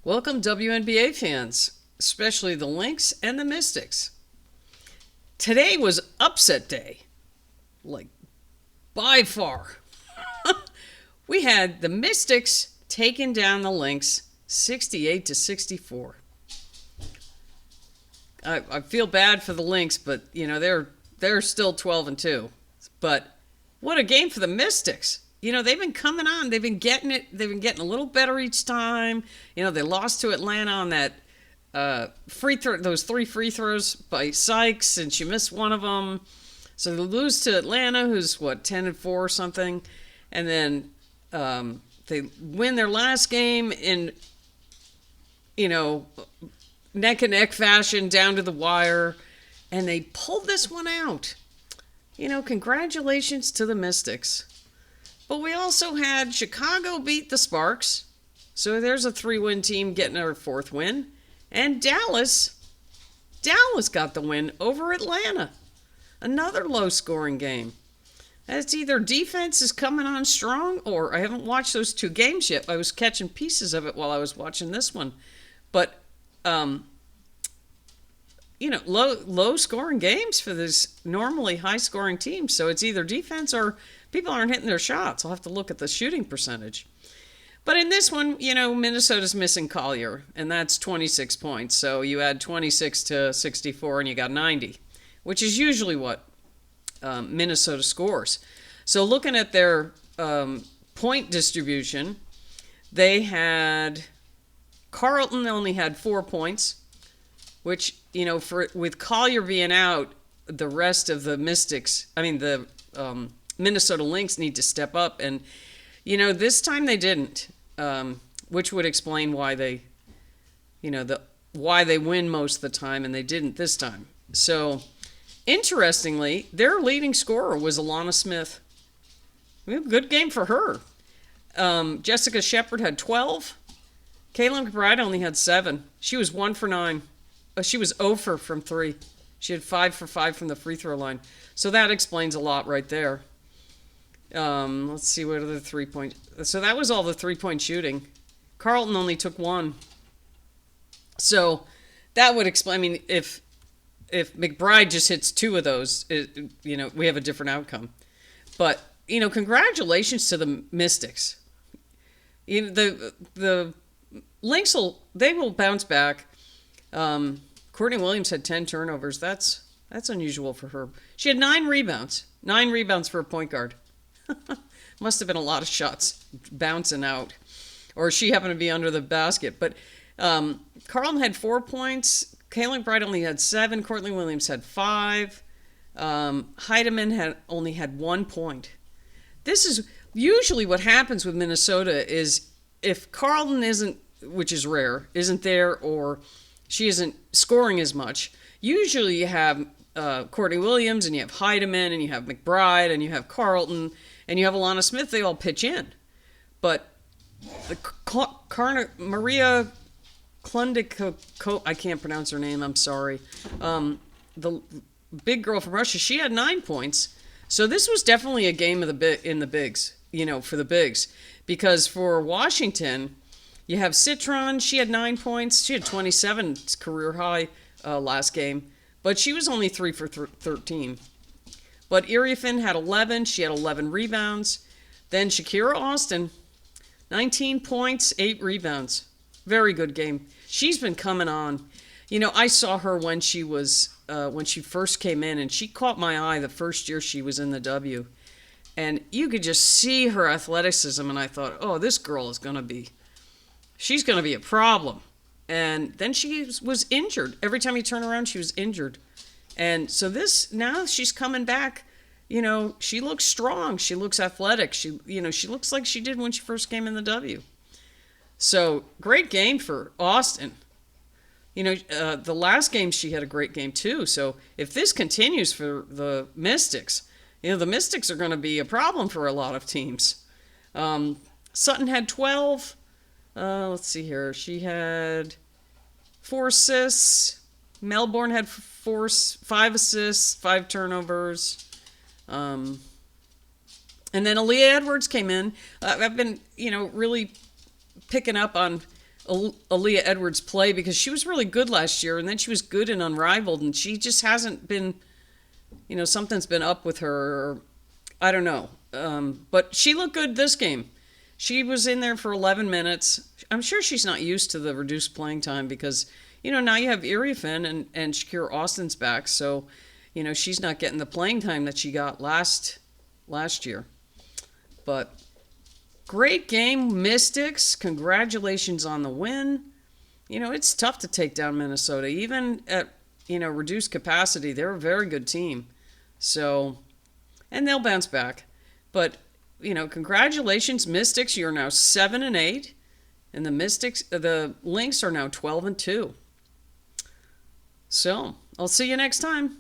Welcome, WNBA fans, especially the Lynx and the Mystics. Today was upset day, like by far. We had the Mystics taking down the Lynx 68-64. I feel bad for the Lynx, but they're still 12-2. But what a game for the Mystics. They've been coming on. They've been getting it. They've been getting a little better each time. They lost to Atlanta on that free throw, those 3 free throws by Sykes, and she missed one of them. So they lose to Atlanta, who's 10-4 or something, and then they win their last game in neck and neck fashion down to the wire, and they pulled this one out. Congratulations to the Mystics. But we also had Chicago beat the Sparks. So there's a 3-win team getting their 4th win. And Dallas got the win over Atlanta. Another low-scoring game. It's either defense is coming on strong, or I haven't watched those 2 games yet. I was catching pieces of it while I was watching this one. But, low-scoring games for this normally high-scoring team. So it's either defense or people aren't hitting their shots. I'll have to look at the shooting percentage. But in this one, Minnesota's missing Collier, and that's 26 points. So you add 26 to 64, and you got 90, which is usually what Minnesota scores. So looking at their point distribution, they had Carlton only had 4 points, which, with Collier being out, the rest of the the Minnesota Lynx need to step up, and this time they didn't, which would explain why they win most of the time, and they didn't this time. So interestingly, their leading scorer was Alana Smith. Good game for her. Jessica Shepard had 12. Kayla McBride only had 7. She was 1 for 9. She was 0 from 3. She had 5 for 5 from the free throw line. So that explains a lot right there. Let's see, what are the 3-point... So that was all the 3-point shooting. Carlton only took 1. So that would explain... if McBride just hits 2 of those, we have a different outcome. But, congratulations to the Mystics. The Lynx will bounce back. Courtney Williams had 10 turnovers. That's unusual for her. She had 9 rebounds. 9 rebounds for a point guard. Must have been a lot of shots bouncing out. Or she happened to be under the basket. But Carlton had 4 points. Kayla McBride only had 7. Courtney Williams had 5. Heidemann only had 1 point. This is usually what happens with Minnesota is if Carlton isn't, which is rare, isn't there, or she isn't scoring as much, usually you have Courtney Williams, and you have Heidemann, and you have McBride, and you have Carlton, and you have Alana Smith. They all pitch in. But Maria Klundikova, I can't pronounce her name, I'm sorry. The big girl from Russia, she had 9 points. So this was definitely a game in the bigs, for the bigs. Because for Washington, you have Citron, she had 9 points. She had 27, career high last game. But she was only 3 for 13. But Iriefin had 11. She had 11 rebounds. Then Shakira Austin, 19 points, 8 rebounds. Very good game. She's been coming on. I saw her when she first came in, and she caught my eye the first year she was in the W. And you could just see her athleticism, and I thought, oh, this girl is she's going to be a problem. And then she was injured. Every time you turn around, she was injured. And so now she's coming back. She looks strong. She looks athletic. She looks like she did when she first came in the W. So great game for Austin. The last game she had a great game too. So if this continues for the Mystics, the Mystics are going to be a problem for a lot of teams. Sutton had 12. Let's see here. She had 4 assists. Melbourne had 5 assists, 5 turnovers. And then Aaliyah Edwards came in. I've been, really picking up on Aaliyah Edwards play because she was really good last year, and then she was good and unrivaled, and she just hasn't been, something's been up with her, or I don't know. But she looked good this game. She was in there for 11 minutes. I'm sure she's not used to the reduced playing time because, now you have Iriefin and Shakira Austin's back, so, she's not getting the playing time that she got last year. But great game, Mystics. Congratulations on the win. It's tough to take down Minnesota. Even at, reduced capacity, they're a very good team. So, and they'll bounce back. But, congratulations, Mystics. You're now 7-8. And the Lynx are now 12-2. So, I'll see you next time.